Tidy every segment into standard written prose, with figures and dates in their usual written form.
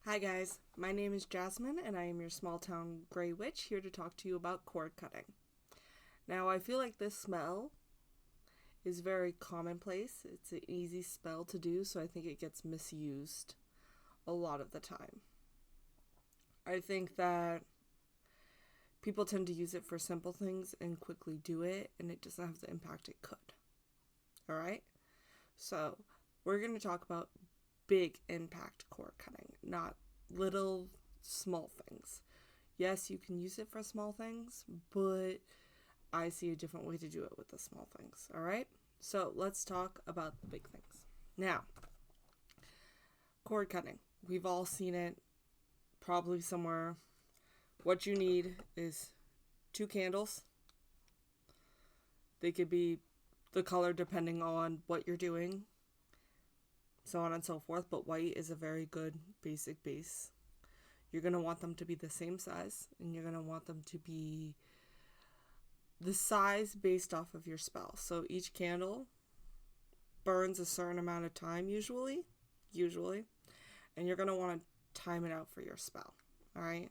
Hi guys, my name is Jasmine and I am your small town gray witch here to talk to you about cord cutting. Now, I feel like this spell is very commonplace. It's an easy spell to do, so I think it gets misused a lot of the time. I think that people tend to use it for simple things and quickly do it, and it doesn't have the impact it could. Alright? So, we're going to talk about big impact cord cutting, not little small things. Yes, you can use it for small things, but I see a different way to do it with the small things. All right? So let's talk about the big things. Now, cord cutting. We've all seen it probably somewhere. What you need is two candles. They could be the color depending on what you're doing, so on and so forth, but white is a very good basic base. You're going to want them to be the same size, and you're going to want them to be the size based off of your spell. So each candle burns a certain amount of time usually, and you're going to want to time it out for your spell. All right?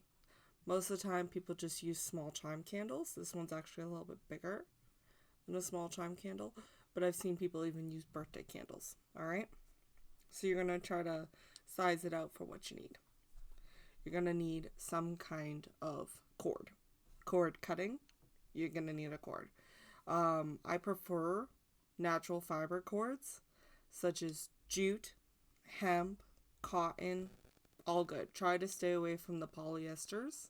Most of the time people just use small chime candles. This one's actually a little bit bigger than a small chime candle, but I've seen people even use birthday candles. All right? So you're going to try to size it out for what you need. You're going to need some kind of cord. Cord cutting, you're going to need a cord. I prefer natural fiber cords, such as jute, hemp, cotton, all good. Try to stay away from the polyesters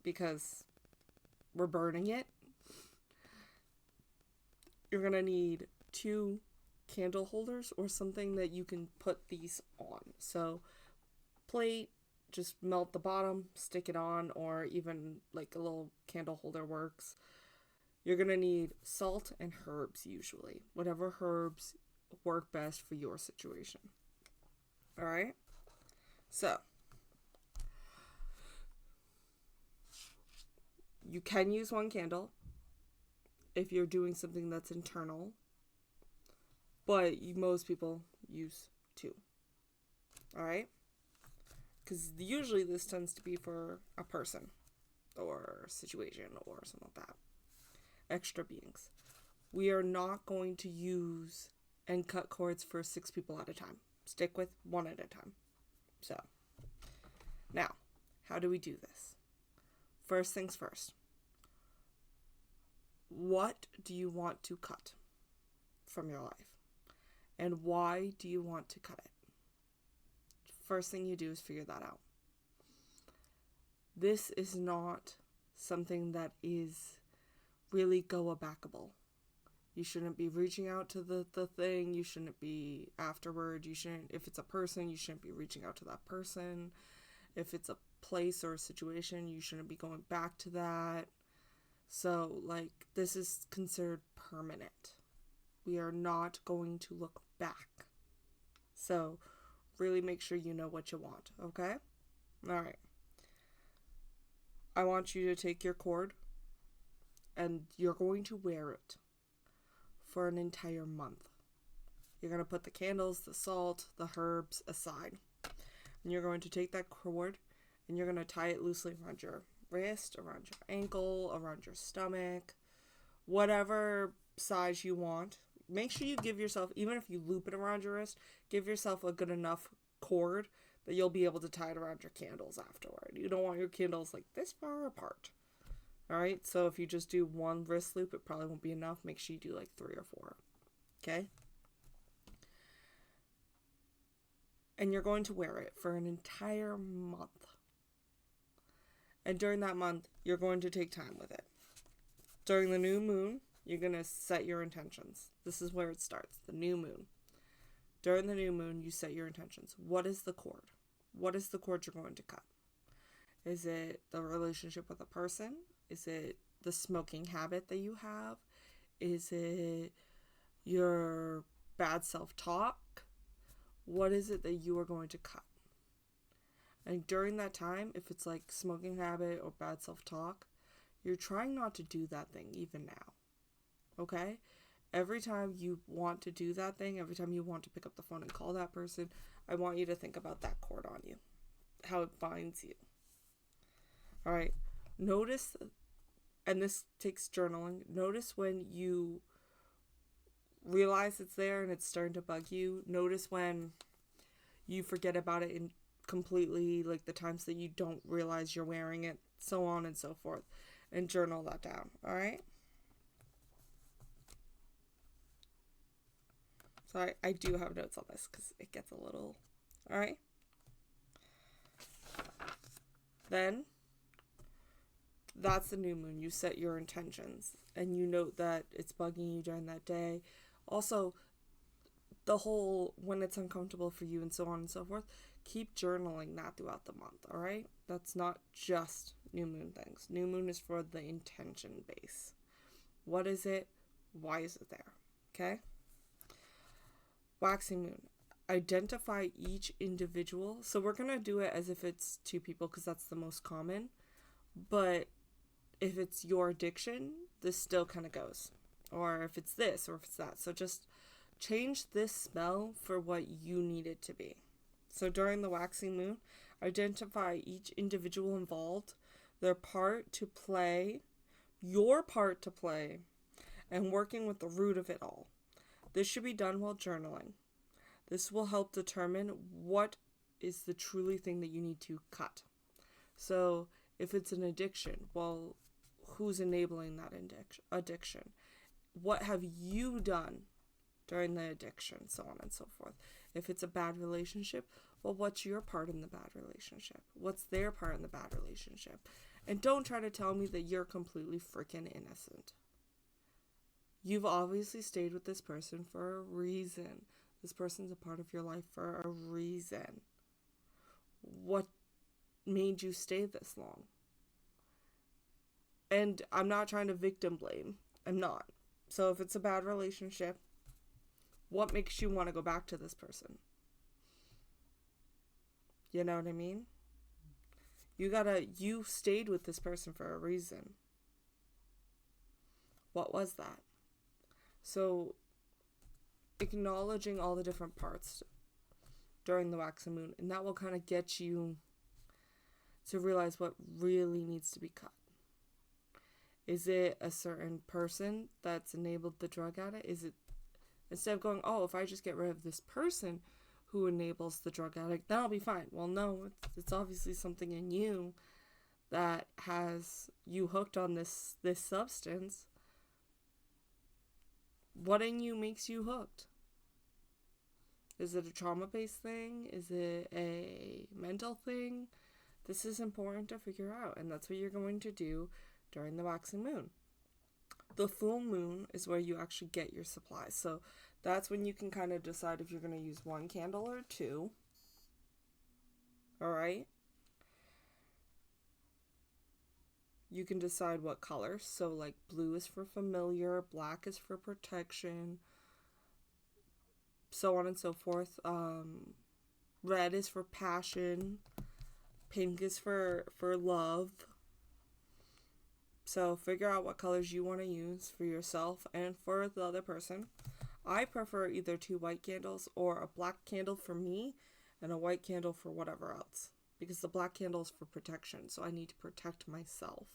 because we're burning it. You're going to need two candle holders or something that you can put these on. So, plate, just melt the bottom, stick it on, or even like a little candle holder works. You're going to need salt and herbs usually. Whatever herbs work best for your situation. All right? So, you can use one candle if you're doing something that's internal, but most people use two. All right? Because usually this tends to be for a person or situation or something like that. Extra beings. We are not going to use and cut cords for 6 people at a time. Stick with one at a time. So, now, how do we do this? First things first. What do you want to cut from your life? And why do you want to cut it? First thing you do is figure that out. This is not something that is really go-a-backable. You shouldn't be reaching out to the thing. You shouldn't be afterward. You shouldn't, if it's a person, you shouldn't be reaching out to that person. If it's a place or a situation, you shouldn't be going back to that. So, this is considered permanent. We are not going to look back. So, really make sure you know what you want, okay? All right. I want you to take your cord and you're going to wear it for an entire month. You're going to put the candles, the salt, the herbs aside. And you're going to take that cord and you're going to tie it loosely around your wrist, around your ankle, around your stomach, whatever size you want. Make sure you give yourself, even if you loop it around your wrist, give yourself a good enough cord that you'll be able to tie it around your candles afterward. You don't want your candles this far apart. All right, so if you just do one wrist loop, it probably won't be enough. Make sure you do 3 or 4. Okay? And you're going to wear it for an entire month. And during that month, you're going to take time with it. During the new moon, you're going to set your intentions. This is where it starts, the new moon. During the new moon, you set your intentions. What is the cord? What is the cord you're going to cut? Is it the relationship with a person? Is it the smoking habit that you have? Is it your bad self-talk? What is it that you are going to cut? And during that time, if it's smoking habit or bad self-talk, you're trying not to do that thing even now. Okay? Every time you want to do that thing, every time you want to pick up the phone and call that person, I want you to think about that cord on you. how it binds you. All right. Notice, and this takes journaling, notice when you realize it's there and it's starting to bug you. Notice when you forget about it in completely, like the times that you don't realize you're wearing it, so on and so forth, and journal that down. All right. So I do have notes on this because it gets a little. All right. Then that's the new moon. You set your intentions and you note that it's bugging you during that day. Also, the whole when it's uncomfortable for you and so on and so forth, keep journaling that throughout the month. All right. That's not just new moon things. New moon is for the intention base. What is it? Why is it there? Okay. Waxing moon. Identify each individual. So we're going to do it as if it's two people because that's the most common. But if it's your addiction, this still kind of goes. Or if it's this or if it's that. So just change this spell for what you need it to be. So during the waxing moon, identify each individual involved, their part to play, your part to play, and working with the root of it all. This should be done while journaling. This will help determine what is the truly thing that you need to cut. So if it's an addiction, well, who's enabling that addiction? What have you done during the addiction, so on and so forth. If it's a bad relationship, well, what's your part in the bad relationship? What's their part in the bad relationship? And don't try to tell me that you're completely freaking innocent. You've obviously stayed with this person for a reason. This person's a part of your life for a reason. What made you stay this long? And I'm not trying to victim blame. I'm not. So if it's a bad relationship, what makes you want to go back to this person? You know what I mean? You stayed with this person for a reason. What was that? So acknowledging all the different parts during the waxing moon, and that will kind of get you to realize what really needs to be cut. Is it a certain person that's enabled the drug addict? Is it, instead of going, oh, if I just get rid of this person who enables the drug addict, then I'll be fine. Well, no, it's obviously something in you that has you hooked on this substance. What in you makes you hooked? Is it a trauma-based thing? Is it a mental thing? This is important to figure out, and that's what you're going to do during the waxing moon. The full moon is where you actually get your supplies. So that's when you can kind of decide if you're going to use one candle or two. All right. You can decide what colors. So like blue is for familiar, black is for protection, so on and so forth. Red is for passion. Pink is for love. So figure out what colors you want to use for yourself and for the other person. I prefer either 2 white candles or a black candle for me and a white candle for whatever else. Because the black candle is for protection, so I need to protect myself.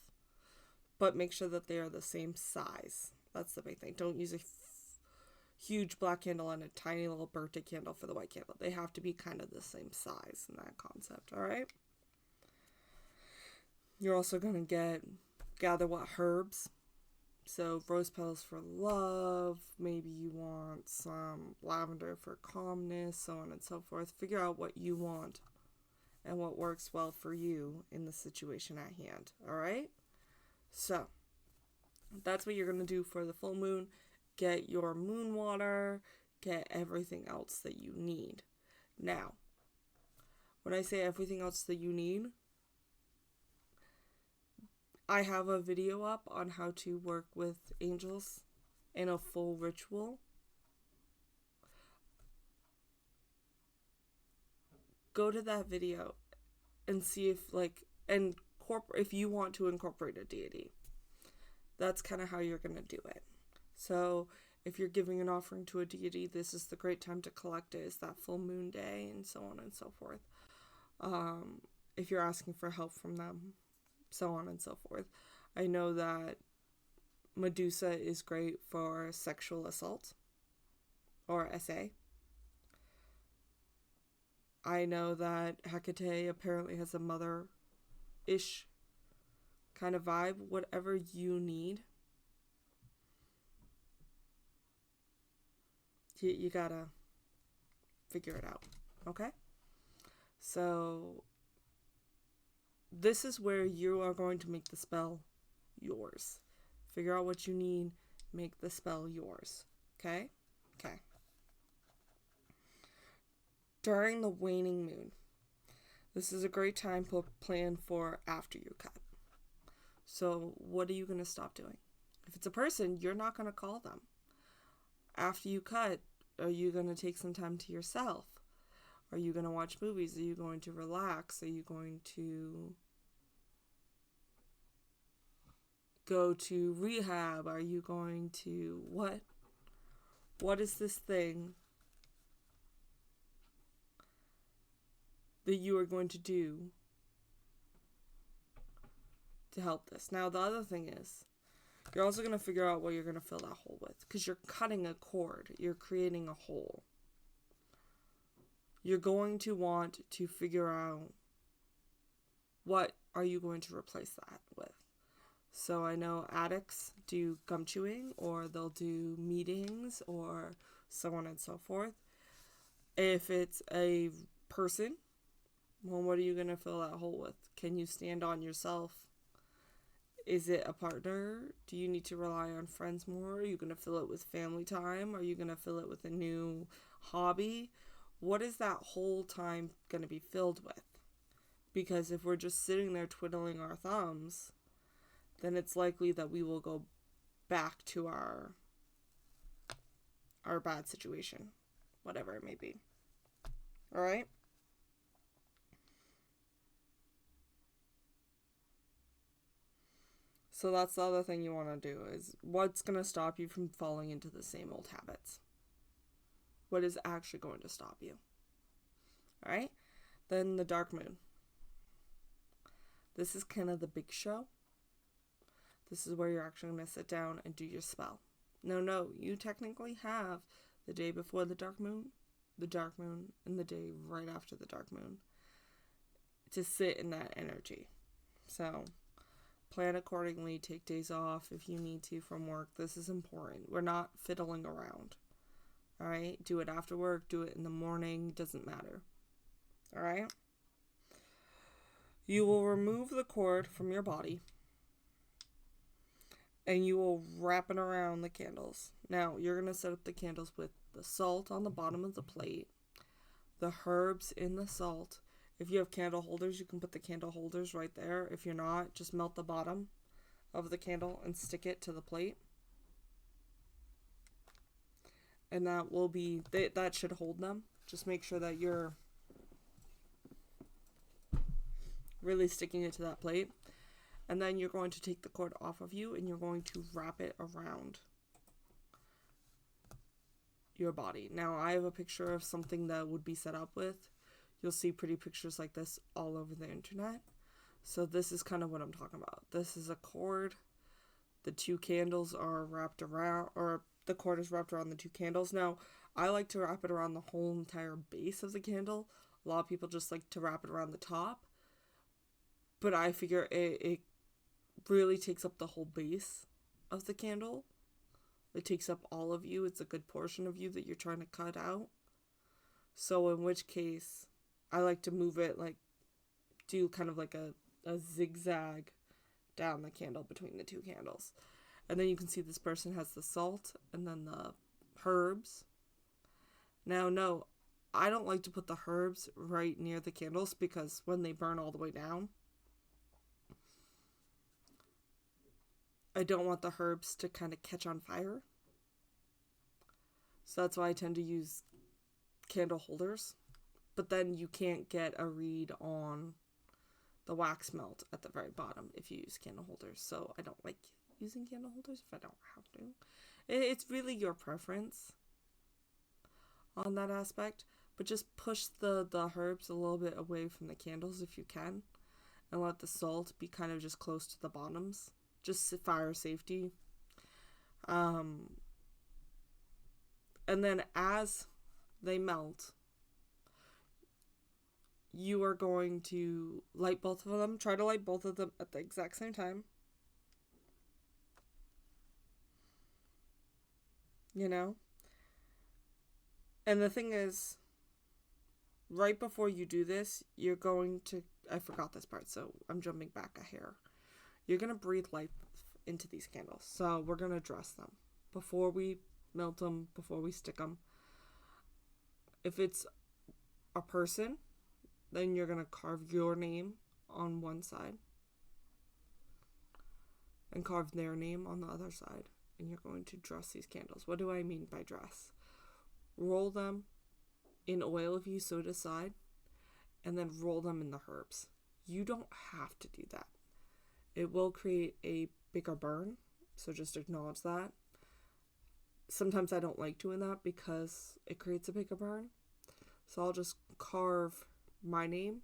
But make sure that they are the same size. That's the big thing. Don't use a huge black candle and a tiny little birthday candle for the white candle. They have to be kind of the same size in that concept, alright? You're also going to gather what herbs. So rose petals for love, maybe you want some lavender for calmness, so on and so forth. Figure out what you want and what works well for you in the situation at hand, alright? So, that's what you're going to do for the full moon. Get your moon water, get everything else that you need. Now, when I say everything else that you need, I have a video up on how to work with angels in a full ritual. Go to that video and see if if you want to incorporate a deity. That's kind of how you're going to do it. So if you're giving an offering to a deity, this is the great time to collect it, is that full moon day and so on and so forth. if you're asking for help from them, so on and so forth. I know that Medusa is great for sexual assault or SA. I know that Hecate apparently has a mother-ish kind of vibe. Whatever you need, you gotta figure it out, okay? So this is where you are going to make the spell yours. Figure out what you need, make the spell yours, okay? Okay. During the waning moon, this is a great time to plan for after you cut. So what are you going to stop doing? If it's a person, you're not going to call them. After you cut, are you going to take some time to yourself? Are you going to watch movies? Are you going to relax? Are you going to go to rehab? Are you going to what? What is this thing that you are going to do to help this? Now, the other thing is, you're also going to figure out what you're going to fill that hole with, because you're cutting a cord. You're creating a hole. You're going to want to figure out what are you going to replace that with. So I know addicts do gum chewing, or they'll do meetings, or so on and so forth. If it's a person, well, what are you going to fill that hole with? Can you stand on yourself? Is it a partner? Do you need to rely on friends more? Are you going to fill it with family time? Are you going to fill it with a new hobby? What is that whole time going to be filled with? Because if we're just sitting there twiddling our thumbs, then it's likely that we will go back to our bad situation, whatever it may be. All right? So that's the other thing you want to do, is what's going to stop you from falling into the same old habits? What is actually going to stop you? All right? Then the dark moon. This is kind of the big show. This is where you're actually going to sit down and do your spell. No, you technically have the day before the dark moon, and the day right after the dark moon to sit in that energy. So plan accordingly, take days off if you need to from work. This is important. We're not fiddling around. All right? Do it after work, do it in the morning, doesn't matter. All right? You will remove the cord from your body, and you will wrap it around the candles. Now, you're going to set up the candles with the salt on the bottom of the plate, the herbs in the salt. If you have candle holders, you can put the candle holders right there. If you're not, just melt the bottom of the candle and stick it to the plate. And that will be, that should hold them. Just make sure that you're really sticking it to that plate. And then you're going to take the cord off of you, and you're going to wrap it around your body. Now, I have a picture of something that would be set up with. You'll see pretty pictures like this all over the internet. So this is kind of what I'm talking about. This is a cord. The two candles are wrapped around, or the cord is wrapped around the two candles. Now, I like to wrap it around the whole entire base of the candle. A lot of people just like to wrap it around the top. But I figure it really takes up the whole base of the candle. It takes up all of you. It's a good portion of you that you're trying to cut out. So in which case, I like to move it, like, do kind of like a zigzag down the candle between the two candles. And then you can see this person has the salt and then the herbs. Now, no, I don't like to put the herbs right near the candles, because when they burn all the way down, I don't want the herbs to kind of catch on fire. So that's why I tend to use candle holders. But then you can't get a read on the wax melt at the very bottom if you use candle holders. So I don't like using candle holders if I don't have to. It's really your preference on that aspect. But just push the herbs a little bit away from the candles if you can, and let the salt be kind of just close to the bottoms. Just fire safety. And then as they melt, you are going to light both of them. Try to light both of them at the exact same time. You know? And the thing is, right before you do this, you're going to... I forgot this part, so I'm jumping back a hair. You're going to breathe life into these candles. So we're going to dress them before we melt them, before we stick them. If it's a person, then you're going to carve your name on one side and carve their name on the other side. And you're going to dress these candles. What do I mean by dress? Roll them in oil if you so decide, and then roll them in the herbs. You don't have to do that. It will create a bigger burn, so just acknowledge that. Sometimes I don't like doing that because it creates a bigger burn. So I'll just carve my name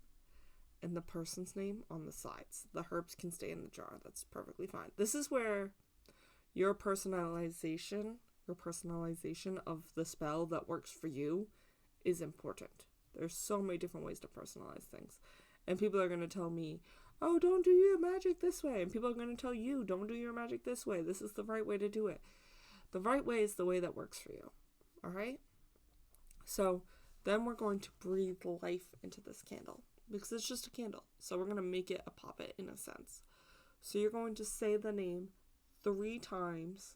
and the person's name on the sides. The herbs can stay in the jar. That's perfectly fine. This is where your personalization of the spell that works for you is important. There's so many different ways to personalize things. And people are going to tell me, oh, don't do your magic this way. And people are going to tell you, don't do your magic this way. This is the right way to do it. The right way is the way that works for you. All right? So then we're going to breathe life into this candle because it's just a candle. So we're going to make it a puppet in a sense. So you're going to say the name 3 times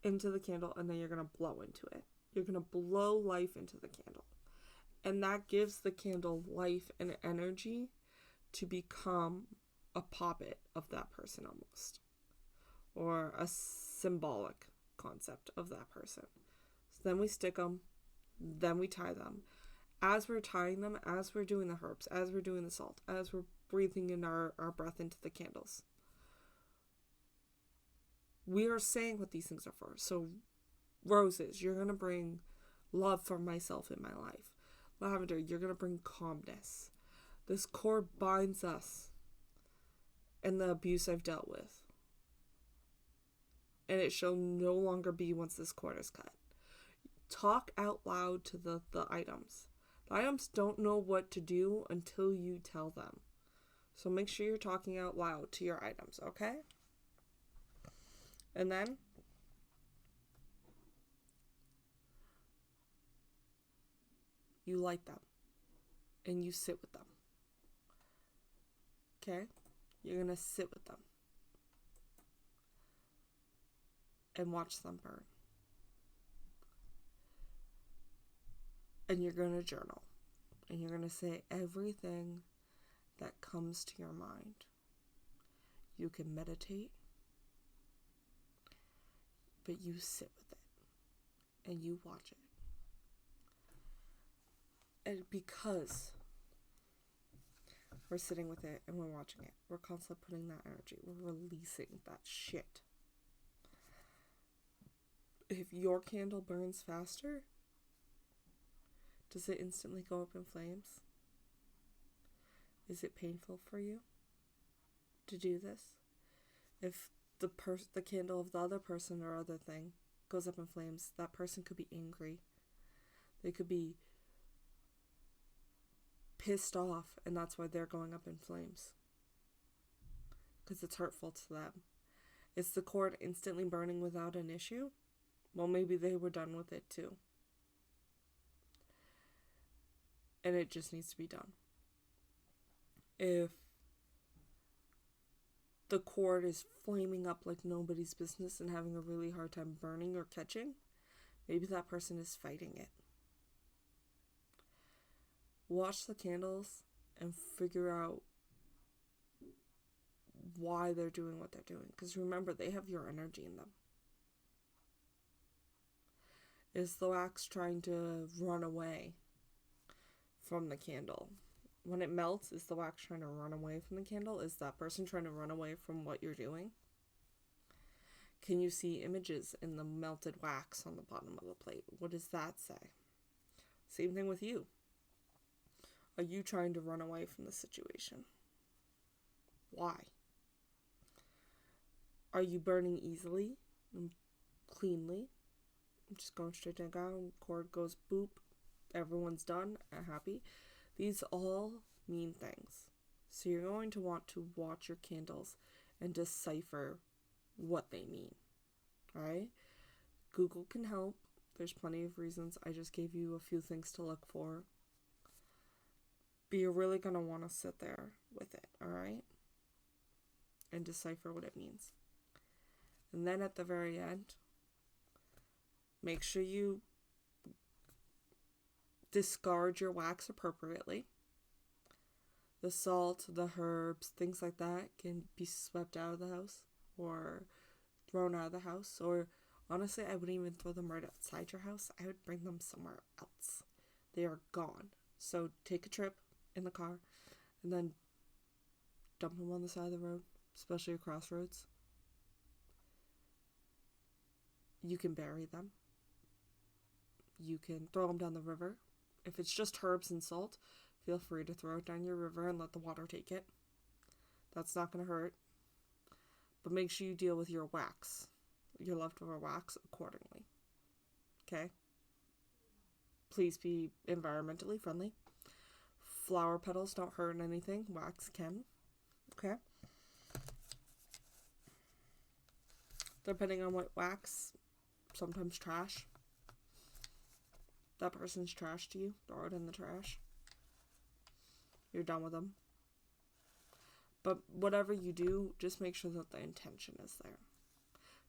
into the candle, and then you're going to blow into it. You're going to blow life into the candle. And that gives the candle life and energy to become a puppet of that person almost. Or a symbolic concept of that person. So then we stick them. Then we tie them. As we're tying them, as we're doing the herbs, as we're doing the salt, as we're breathing in our breath into the candles, we are saying what these things are for. So roses, you're going to bring love for myself in my life. Lavender, you're going to bring calmness. This cord binds us and the abuse I've dealt with. And it shall no longer be once this cord is cut. Talk out loud to the items. The items don't know what to do until you tell them. So make sure you're talking out loud to your items, okay? And then you light them and you sit with them. Okay? You're going to sit with them and watch them burn. And you're going to journal. And you're going to say everything that comes to your mind. You can meditate, but you sit with it and you watch it. And because we're sitting with it and we're watching it, we're constantly putting that energy, we're releasing that shit. If your candle burns faster, does it instantly go up in flames? Is it painful for you to do this? If the candle of the other person or other thing goes up in flames, that person could be angry. They could be pissed off, and that's why they're going up in flames. Because it's hurtful to them. Is the cord instantly burning without an issue? Well, maybe they were done with it too. And it just needs to be done. If the cord is flaming up like nobody's business and having a really hard time burning or catching, maybe that person is fighting it. Watch the candles and figure out why they're doing what they're doing. Because remember, they have your energy in them. Is the wax trying to run away from the candle? When it melts, is the wax trying to run away from the candle? Is that person trying to run away from what you're doing? Can you see images in the melted wax on the bottom of the plate? What does that say? Same thing with you. Are you trying to run away from the situation? Why? Are you burning easily and cleanly? Just going straight to the ground, cord goes boop, everyone's done and happy. These all mean things. So you're going to want to watch your candles and decipher what they mean. Alright? Google can help. There's plenty of reasons. I just gave you a few things to look for. But you're really going to want to sit there with it, alright? And decipher what it means. And then at the very end, make sure you discard your wax appropriately. The salt, the herbs, things like that can be swept out of the house or thrown out of the house. Or honestly, I wouldn't even throw them right outside your house. I would bring them somewhere else. They are gone. So take a trip in the car and then dump them on the side of the road, especially at crossroads. You can bury them. You can throw them down the river. If it's just herbs and salt, feel free to throw it down your river and let the water take it. That's not going to hurt. But make sure you deal with your wax, your leftover wax, accordingly. Okay? Please be environmentally friendly. Flower petals don't hurt anything. Wax can. Okay? Depending on what wax, sometimes trash. That person's trash to you. Throw it in the trash. You're done with them. But whatever you do, just make sure that the intention is there.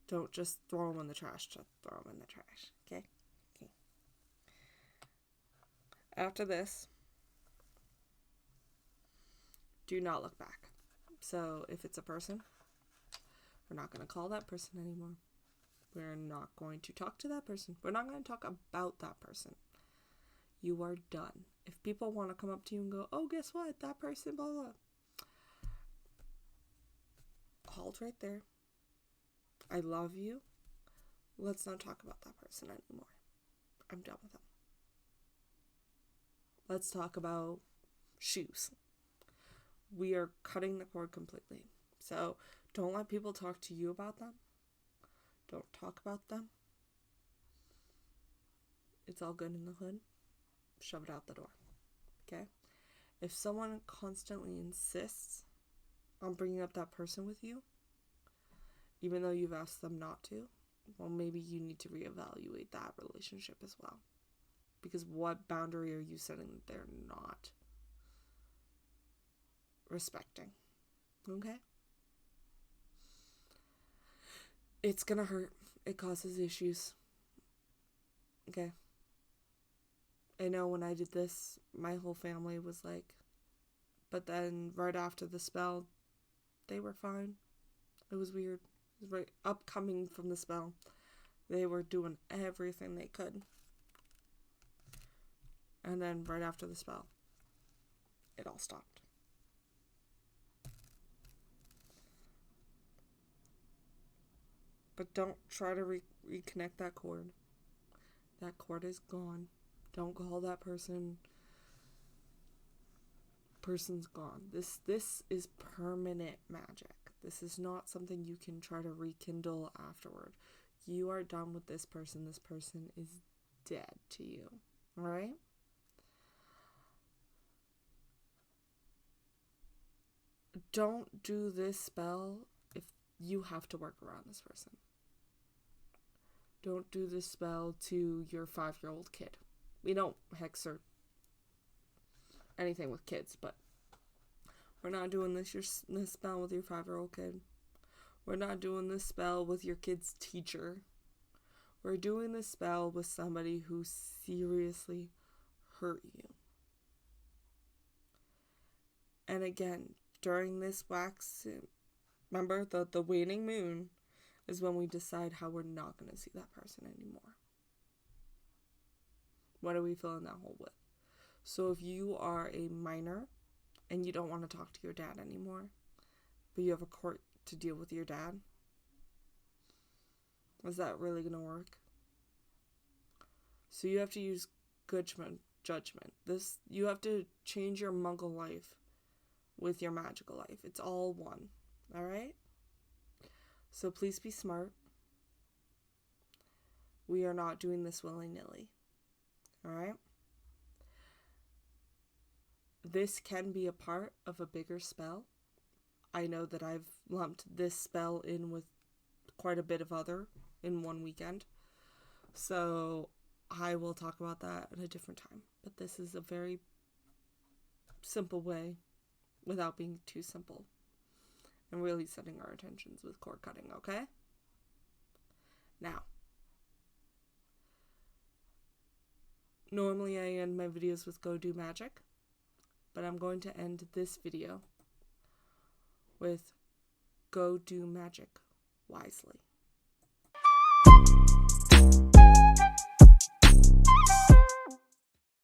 Don't just throw them in the trash to throw them in the trash. Okay? Okay. After this, do not look back. So if it's a person, we're not going to call that person anymore. We're not going to talk to that person. We're not going to talk about that person. You are done. If people want to come up to you and go, oh, guess what? That person, blah, blah. Halt right there. I love you. Let's not talk about that person anymore. I'm done with them. Let's talk about shoes. We are cutting the cord completely. So don't let people talk to you about them. Don't talk about them. It's all good in the hood. Shove it out the door. Okay? If someone constantly insists on bringing up that person with you, even though you've asked them not to, well, maybe you need to reevaluate that relationship as well. Because what boundary are you setting that they're not respecting? Okay? It's gonna hurt. It causes issues. Okay? I know when I did this, my whole family was like, but then right after the spell, they were fine. It was weird. It was right upcoming from the spell. They were doing everything they could. And then right after the spell, it all stopped. But don't try to reconnect that cord. That cord is gone. Don't call that person. Person's gone. This is permanent magic. This is not something you can try to rekindle afterward. You are done with this person. This person is dead to you. Alright? Don't do this spell if you have to work around this person. Don't do this spell to your 5-year-old kid. We don't hex or anything with kids, but we're not doing this spell with your 5-year-old kid. We're not doing this spell with your kid's teacher. We're doing this spell with somebody who seriously hurt you. And again, during this wax, remember, the waning moon is when we decide how we're not going to see that person anymore. What are we filling that hole with? So if you are a minor and you don't want to talk to your dad anymore, but you have a court to deal with your dad, is that really going to work? So you have to use good judgment. You have to change your muggle life with your magical life. It's all one. All right? So please be smart. We are not doing this willy-nilly. All right? This can be a part of a bigger spell. I know that I've lumped this spell in with quite a bit of other in one weekend. So I will talk about that at a different time. But this is a very simple way without being too simple. And really setting our intentions with cord cutting, okay? Now, normally I end my videos with go do magic, but I'm going to end this video with go do magic wisely.